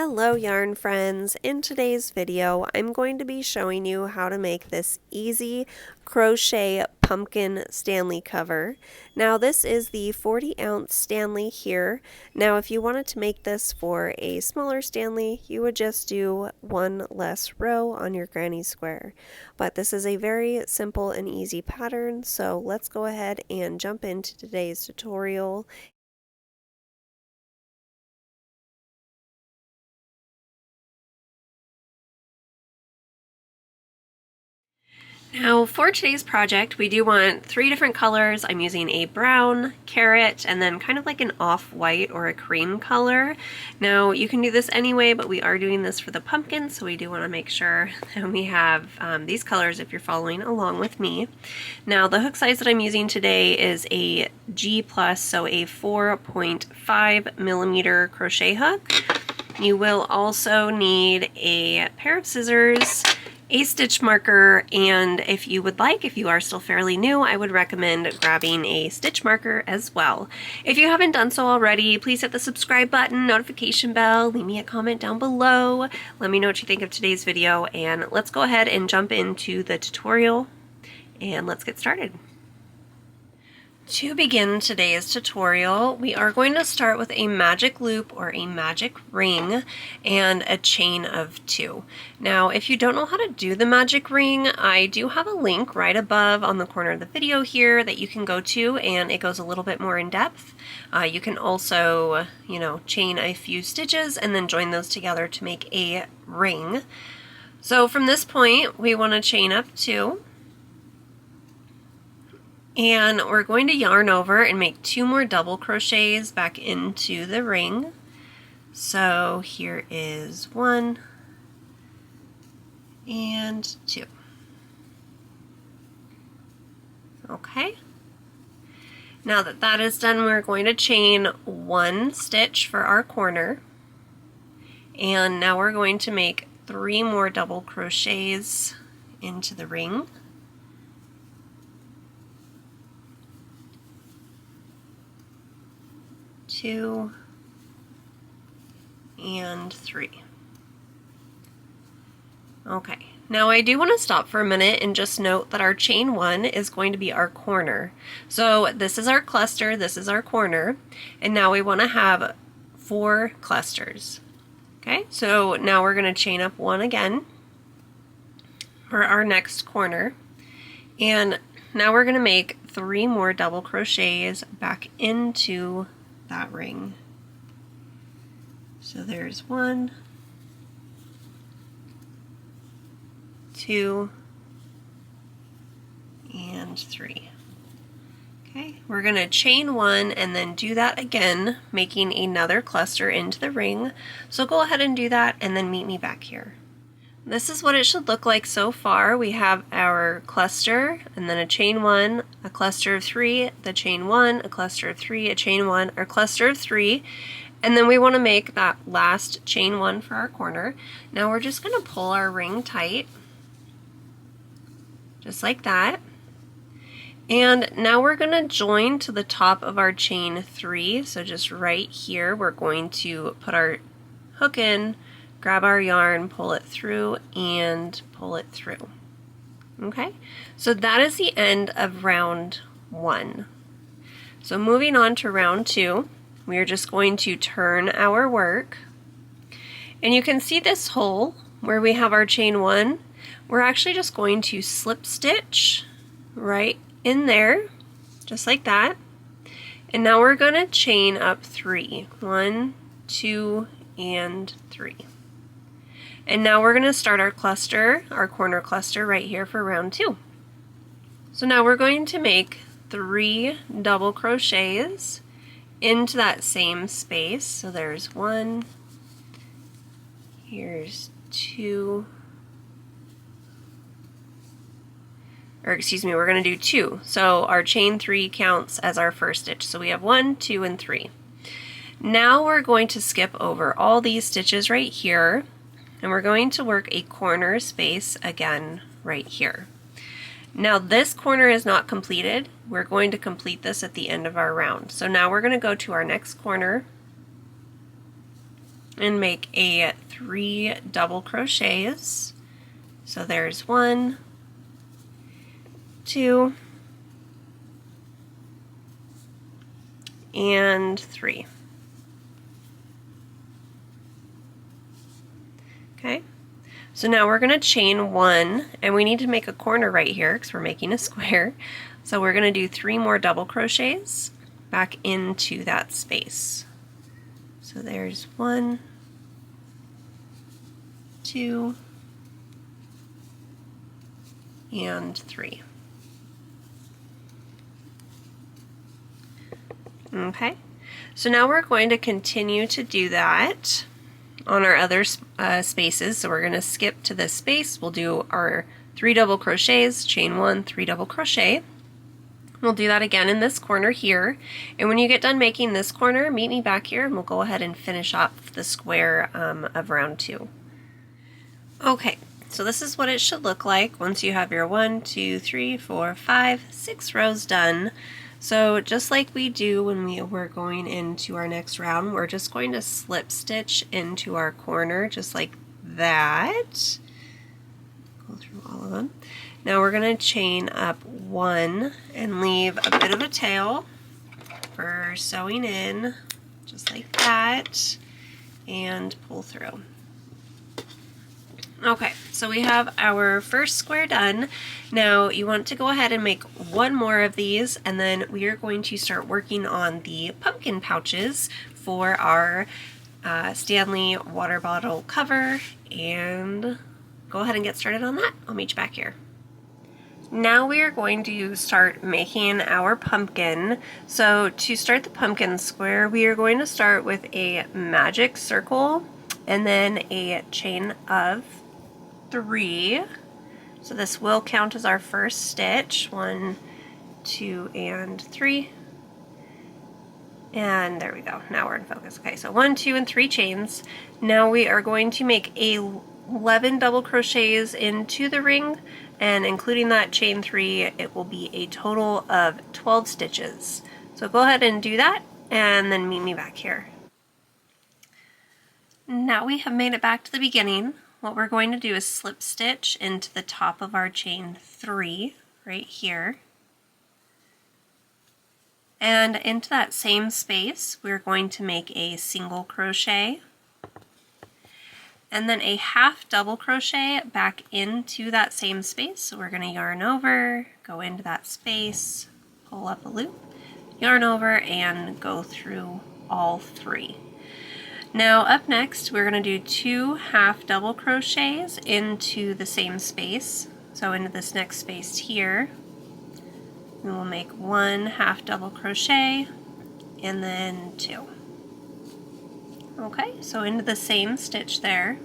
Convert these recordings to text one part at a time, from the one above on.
Hello yarn friends! In today's video I'm going to be showing you how to make this easy crochet pumpkin Stanley cover. Now this is the 40-ounce Stanley here. Now if you wanted to make this for a smaller Stanley, you would just do one less row on your granny square. But this is a very simple and easy pattern, so let's go ahead and jump into today's tutorial. Now for today's project, we do want 3 different colors. I'm using a brown, carrot, and then kind of like an off-white or a cream color. Now you can do this anyway, but we are doing this for the pumpkin, so we do want to make sure that we have these colors if you're following along with me. Now the hook size that I'm using today is a G+, so a 4.5 millimeter crochet hook. You will also need a pair of scissors, a stitch marker, and if you would like, if you are still fairly new, I would recommend grabbing a stitch marker as well. If you haven't done so already, please hit the subscribe button, notification bell, leave me a comment down below. Let me know what you think of today's video, and let's go ahead and jump into the tutorial, and let's get started. To begin today's tutorial, we are going to start with a magic loop or a magic ring and a chain of 2. Now, if you don't know how to do the magic ring, I do have a link right above on the corner of the video here that you can go to, and it goes a little bit more in depth. You can also, chain a few stitches and then join those together to make a ring. So from this point, we want to chain up 2. And we're going to yarn over and make 2 more double crochets back into the ring. So here is 1 and 2. Okay. Now that that is done, we're going to chain 1 stitch for our corner. And now we're going to make 3 more double crochets into the ring. 2 and 3. Okay, now I do want to stop for a minute and just note that our chain 1 is going to be our corner. So this is our cluster, this is our corner, and now we want to have 4 clusters. Okay, so now we're going to chain up 1 again for our next corner, and now we're going to make 3 more double crochets back into that ring. So there's 1, 2, and 3. Okay, we're going to chain 1 and then do that again, making another cluster into the ring. So go ahead and do that and then meet me back here. This is what it should look like so far. We have our cluster and then a chain 1, a cluster of 3, the chain 1, a cluster of 3, a chain 1, our cluster of 3, and then we want to make that last chain 1 for our corner. Now we're just going to pull our ring tight, just like that. And now we're going to join to the top of our chain 3. So just right here, we're going to put our hook in, grab our yarn, pull it through, and pull it through. Okay, so that is the end of round 1. So moving on to round 2, we are just going to turn our work. And you can see this hole where we have our chain 1. We're actually just going to slip stitch right in there, just like that. And now we're going to chain up 3. 1, 2, and 3. And now we're going to start our cluster, our corner cluster right here for round 2. So now we're going to make 3 double crochets into that same space. So there's 1, here's 2, or excuse me, we're going to do 2. So our chain 3 counts as our first stitch. So we have 1, 2, and 3. Now we're going to skip over all these stitches right here, and we're going to work a corner space again right here. Now this corner is not completed. We're going to complete this at the end of our round. So now we're going to go to our next corner and make a 3 double crochets. So there's 1, 2, and 3. Okay, so now we're going to chain 1, and we need to make a corner right here because we're making a square. So we're going to do 3 more double crochets back into that space. So there's 1, 2, and 3. Okay, so now we're going to continue to do that on our other spaces. So we're going to skip to this space. We'll do our 3 double crochets, chain 1, 3 double crochet. We'll do that again in this corner here. And when you get done making this corner, meet me back here and we'll go ahead and finish off the square of round 2. Okay, so this is what it should look like once you have your 1, 2, 3, 4, 5, 6 rows done. So just like we do when we were going into our next round, we're just going to slip stitch into our corner just like that. Go through all of them. Now we're going to chain up 1 and leave a bit of a tail for sewing in, just like that, and pull through. Okay, so we have our first square done. Now you want to go ahead and make 1 more of these, and then we are going to start working on the pumpkin pouches for our Stanley water bottle cover, and go ahead and get started on that. I'll meet you back here. Now we are going to start making our pumpkin. So to start the pumpkin square, we are going to start with a magic circle and then a chain of 3. So this will count as our first stitch. 1, 2, and 3. And there we go. Now we're in focus. Okay, so 1, 2, and 3 chains. Now we are going to make 11 double crochets into the ring, and including that chain 3, it will be a total of 12 stitches. So go ahead and do that, and then meet me back here. Now we have made it back to the beginning. What we're going to do is slip stitch into the top of our chain 3 right here. And into that same space, we're going to make a single crochet and then a half double crochet back into that same space. So we're going to yarn over, go into that space, pull up a loop, yarn over, and go through all 3. Now up next, we're going to do 2 half double crochets into the same space. So into this next space here, we will make 1 half double crochet and then 2. Okay, so into the same stitch there.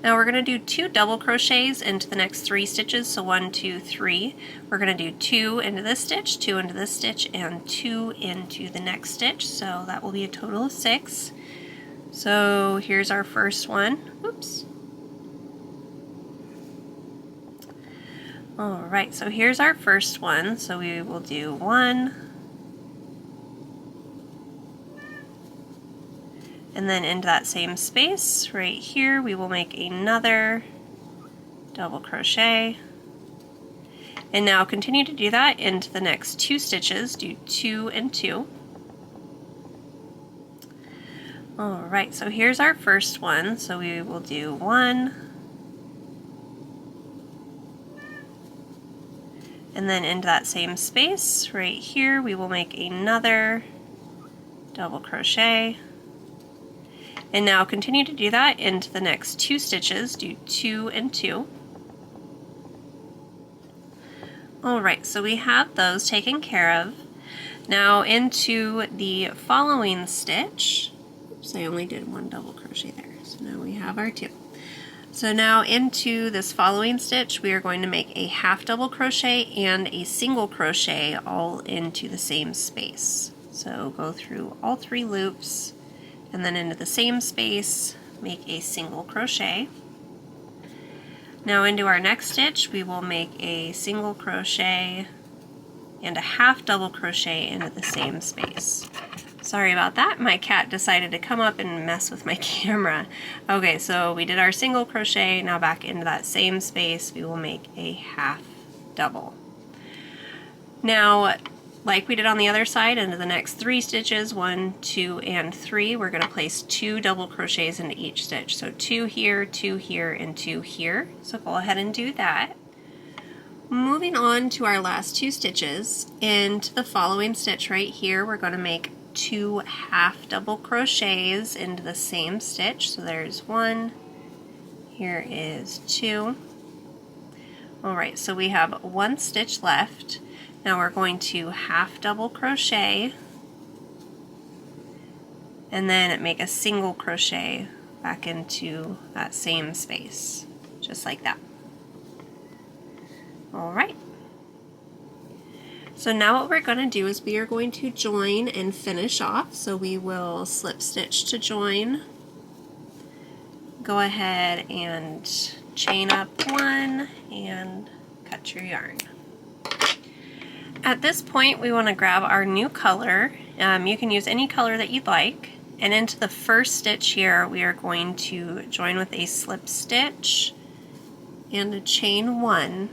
Now we're going to do 2 double crochets into the next 3 stitches, so 1, 2, 3. We're going to do 2 into this stitch, 2 into this stitch, and 2 into the next stitch, so that will be a total of 6. So here's our first one. Oops. Alright, so here's our first one. So we will do 1, and then into that same space right here we will make another double crochet, and now continue to do that into the next 2 stitches. Do 2 and 2. Alright, so here's our first one. So we will do 1, and then into that same space right here we will make another double crochet, and now continue to do that into the next 2 stitches. Do 2 and 2. Alright, so we have those taken care of. Now into the following stitch. Oops, I only did 1 double crochet there. So now we have our 2. So now into this following stitch we are going to make a half double crochet and a single crochet all into the same space. So go through all 3 loops and then into the same space make a single crochet. Now into our next stitch we will make a single crochet and a half double crochet into the same space. Sorry about that. My cat decided to come up and mess with my camera. Okay, so we did our single crochet. Now back into that same space, we will make a half double. Now, like we did on the other side, into the next 3 stitches, 1, 2, and 3, we're going to place 2 double crochets into each stitch. So 2 here, 2 here, and 2 here. So go ahead and do that. Moving on to our last 2 stitches, into the following stitch right here, we're going to make 2 half double crochets into the same stitch. So there's 1, here is 2. Alright, so we have 1 stitch left. Now we're going to half double crochet and then make a single crochet back into that same space, just like that. Alright. So now what we're going to do is we are going to join and finish off. So we will slip stitch to join. Go ahead and chain up 1 and cut your yarn. At this point, we want to grab our new color. You can use any color that you'd like. And into the first stitch here, we are going to join with a slip stitch and a chain 1.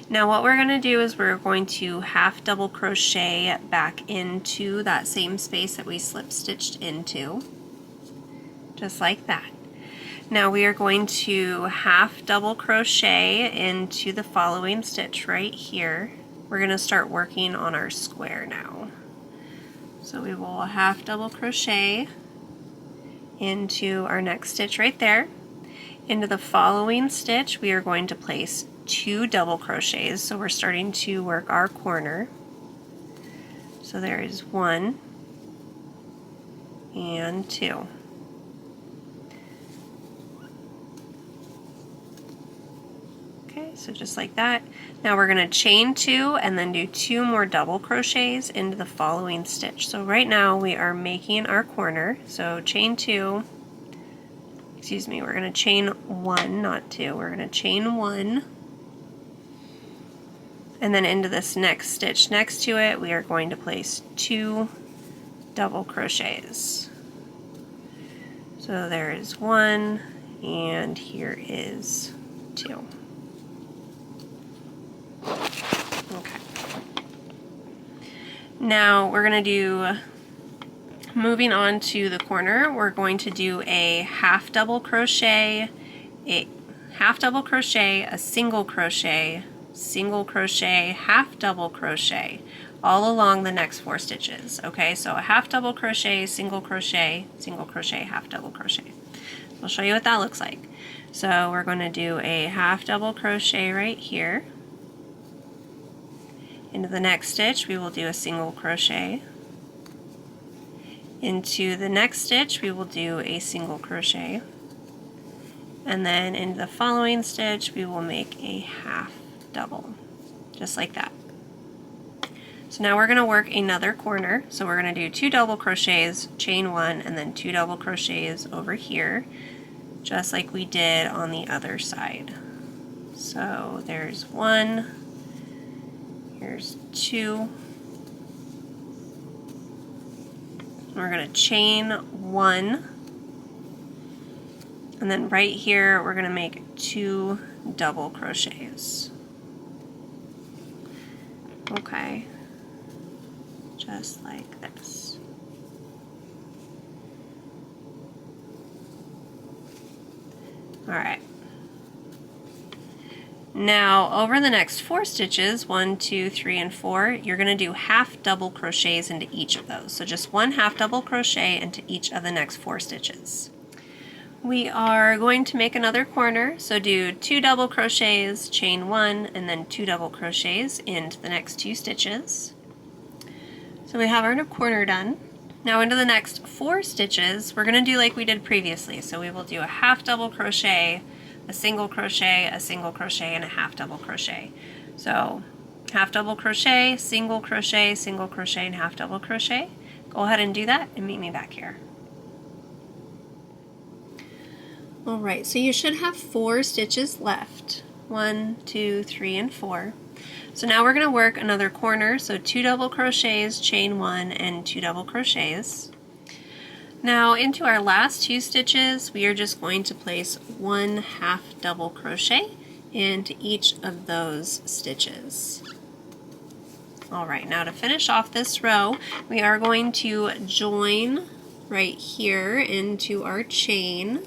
Now what we're going to do is we're going to half double crochet back into that same space that we slip stitched into, just like that. Now we are going to half double crochet into the following stitch right here. We're going to start working on our square now. So we will half double crochet into our next stitch right there. Into the following stitch we are going to place 2 double crochets, so we're starting to work our corner. So there is 1 and 2. Okay, so just like that. Now we're going to chain 2 and then do 2 more double crochets into the following stitch. So right now we are making our corner. So chain 2, excuse me, we're going to chain 1, not 2. We're going to chain 1. And then into this next stitch next to it, we are going to place 2 double crochets. So there is 1 and here is 2. Okay. Now we're going to do, moving on to the corner, we're going to do a half double crochet, a half double crochet, a single crochet, half double crochet, all along the next 4 stitches. Okay, so a half double crochet, half double crochet. I'll show you what that looks like. So we're going to do a half double crochet right here. Into the next stitch we will do a single crochet. Into the next stitch we will do a single crochet. And then into the following stitch we will make a half double, just like that. So now we're going to work another corner. So we're going to do 2 double crochets, chain 1, and then 2 double crochets over here, just like we did on the other side. So there's 1, here's 2. We're going to chain 1, and then right here we're going to make 2 double crochets. Okay, just like this. Alright. Now over the next 4 stitches, 1, 2, 3, and 4, you're going to do half double crochets into each of those. So just 1 half double crochet into each of the next 4 stitches. We are going to make another corner, so do 2 double crochets, chain 1, and then 2 double crochets into the next 2 stitches. So we have our corner done. Now into the next 4 stitches, we're going to do like we did previously. So we will do a half double crochet, a single crochet, and a half double crochet. So half double crochet, single crochet, and half double crochet. Go ahead and do that and meet me back here. Alright, so you should have 4 stitches left. 1, 2, 3, and 4. So now we're going to work another corner, so 2 double crochets, chain 1, and 2 double crochets. Now into our last 2 stitches, we are just going to place 1 half double crochet into each of those stitches. Alright, now to finish off this row, we are going to join right here into our chain.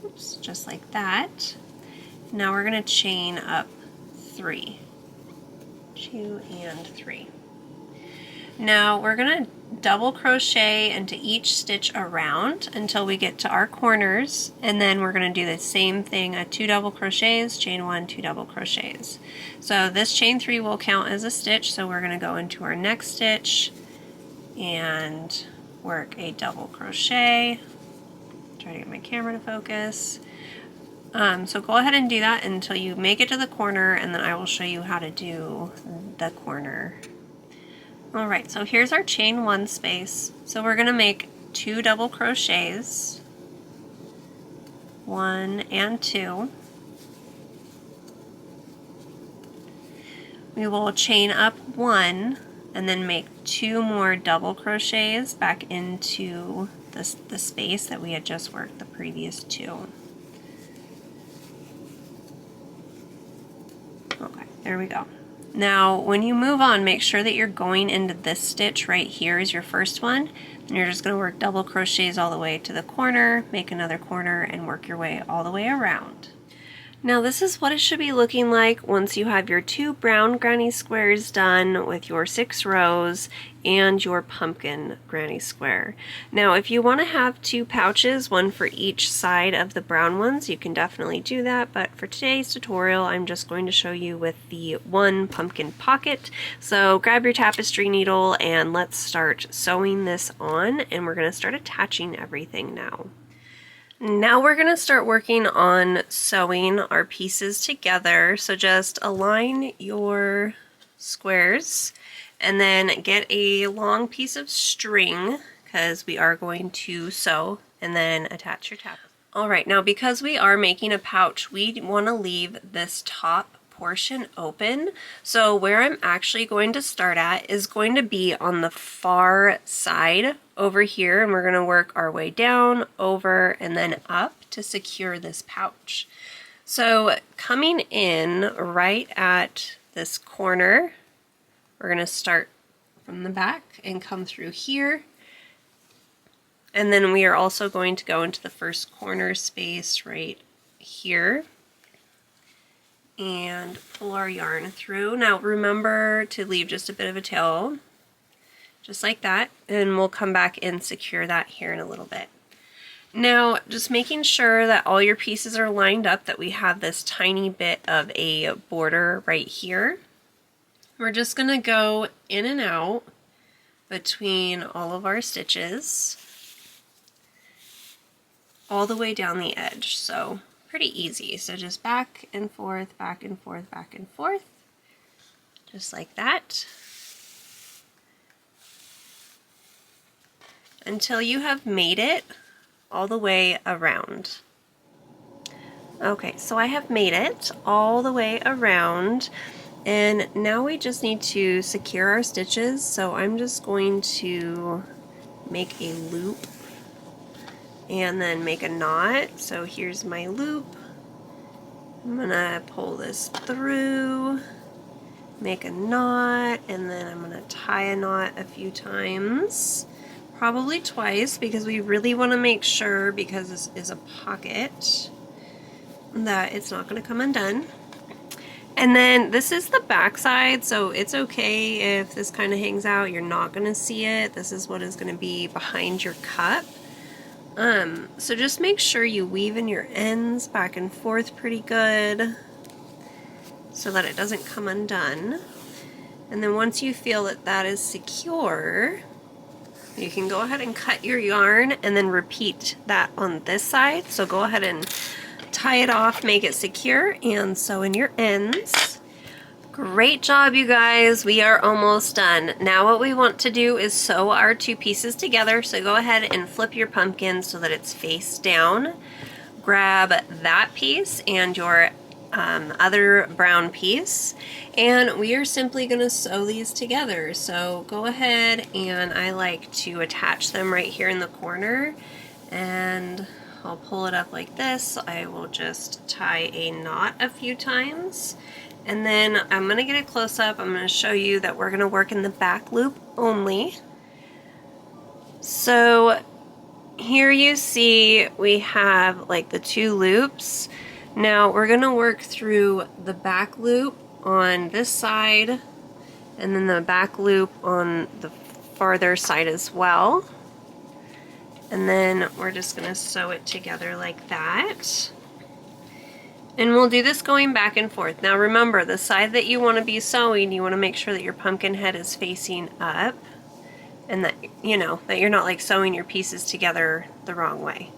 Oops, just like that. Now we're going to chain up 3. 2 and 3. Now we're going to double crochet into each stitch around until we get to our corners, and then we're going to do the same thing, 2 double crochets, chain 1, 2 double crochets. So this chain 3 will count as a stitch, so we're going to go into our next stitch and work a double crochet. Try to get my camera to focus. So go ahead and do that until you make it to the corner, and then I will show you how to do the corner. Alright, so here's our chain 1 space. So we're going to make 2 double crochets, 1 and 2. We will chain up 1 and then make 2 more double crochets back into the space that we had just worked the previous 2. Okay, there we go. Now when you move on, make sure that you're going into this stitch right here is your first one, and you're just going to work double crochets all the way to the corner, make another corner, and work your way all the way around. Now this is what it should be looking like once you have your 2 brown granny squares done with your 6 rows and your pumpkin granny square. Now if you want to have 2 pouches, one for each side of the brown ones, you can definitely do that, but for today's tutorial I'm just going to show you with the 1 pumpkin pocket. So grab your tapestry needle and let's start sewing this on, and we're going to start attaching everything now. Now we're going to start working on sewing our pieces together. So just align your squares and then get a long piece of string because we are going to sew, and then attach your tapestry. Alright, now because we are making a pouch, we want to leave this top portion open. So where I'm actually going to start at is going to be on the far side over here, and we're going to work our way down, over, and then up to secure this pouch. So coming in right at this corner, we're going to start from the back and come through here, and then we are also going to go into the first corner space right here and pull our yarn through. Now remember to leave just a bit of a tail, just like that, and we'll come back and secure that here in a little bit. Now just making sure that all your pieces are lined up, that we have this tiny bit of a border right here. We're just going to go in and out between all of our stitches all the way down the edge. So pretty easy. So just back and forth, back and forth, back and forth, just like that, until you have made it all the way around. Okay, so I have made it all the way around, and now we just need to secure our stitches. So I'm just going to make a loop and then make a knot. So here's my loop. I'm gonna pull this through, make a knot, and then I'm gonna tie a knot a few times, probably twice, because we really want to make sure, because this is a pocket, that it's not going to come undone. And then this is the back side, so it's okay if this kind of hangs out. You're not going to see it. This is what is going to be behind your cup. So just make sure you weave in your ends back and forth pretty good so that it doesn't come undone. And then once you feel that that is secure, you can go ahead and cut your yarn and then repeat that on this side. So go ahead and tie it off, make it secure, and sew in your ends. Great job, you guys. We are almost done. Now what we want to do is sew our 2 pieces together. So go ahead and flip your pumpkin so that it's face down. Grab that piece and your other brown piece, and we are simply going to sew these together. So go ahead, and I like to attach them right here in the corner, and I'll pull it up like this. I will just tie a knot a few times, and then I'm going to get a close-up. I'm going to show you that we're going to work in the back loop only. So here you see we have like the 2 loops. Now we're going to work through the back loop on this side and then the back loop on the farther side as well. And then we're just going to sew it together like that. And we'll do this going back and forth. Now remember, the side that you want to be sewing, you want to make sure that your pumpkin head is facing up, and that, you know, that you're not like sewing your pieces together the wrong way.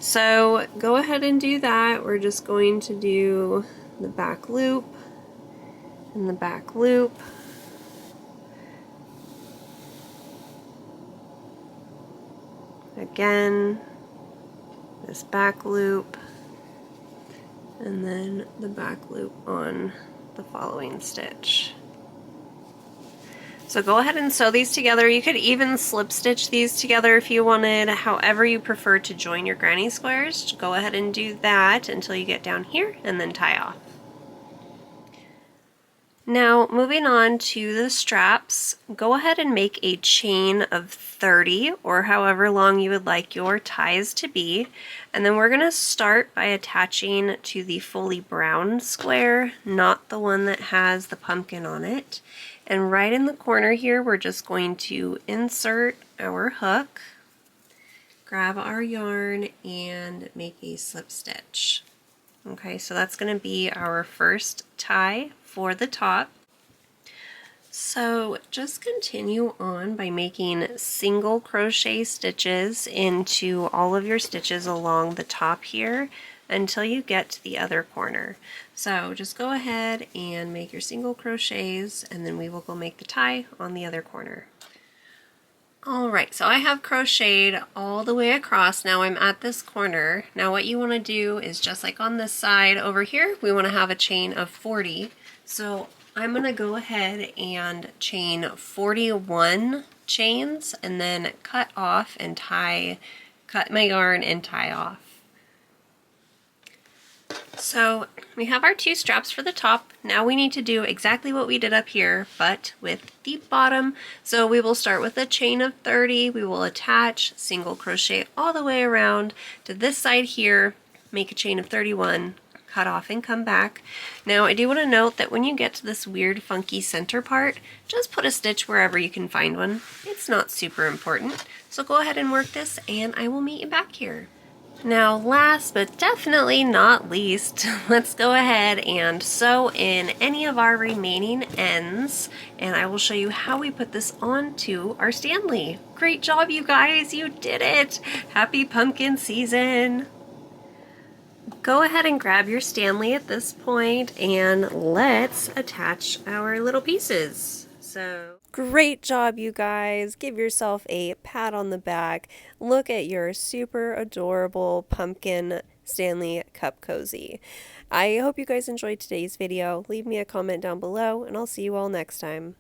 So go ahead and do that. We're just going to do the back loop and the back loop. Again, this back loop, and then the back loop on the following stitch. So go ahead and sew these together. You could even slip stitch these together if you wanted. However you prefer to join your granny squares, go ahead and do that until you get down here and then tie off. Now moving on to the straps, go ahead and make a chain of 30 or however long you would like your ties to be. And then we're going to start by attaching to the fully brown square, not the one that has the pumpkin on it. And right in the corner here, we're just going to insert our hook, grab our yarn, and make a slip stitch. Okay, so that's going to be our first tie for the top. So just continue on by making single crochet stitches into all of your stitches along the top here until you get to the other corner. So just go ahead and make your single crochets, and then we will go make the tie on the other corner. Alright, so I have crocheted all the way across. Now I'm at this corner. Now what you want to do is, just like on this side over here, we want to have a chain of 40. So I'm going to go ahead and chain 41 chains and then cut off and cut my yarn and tie off. So we have our 2 straps for the top. Now we need to do exactly what we did up here, but with the bottom. So we will start with a chain of 30. We will attach, single crochet all the way around to this side here, make a chain of 31, cut off and come back. Now I do want to note that when you get to this weird funky center part, just put a stitch wherever you can find one. It's not super important. So go ahead and work this, and I will meet you back here. Now last but definitely not least, let's go ahead and sew in any of our remaining ends, and I will show you how we put this onto our Stanley. Great job, you guys, you did it! Happy pumpkin season! Go ahead and grab your Stanley at this point, and let's attach our little pieces. So great job, you guys. Give yourself a pat on the back. Look at your super adorable pumpkin Stanley cup cozy. I hope you guys enjoyed today's video. Leave me a comment down below, and I'll see you all next time.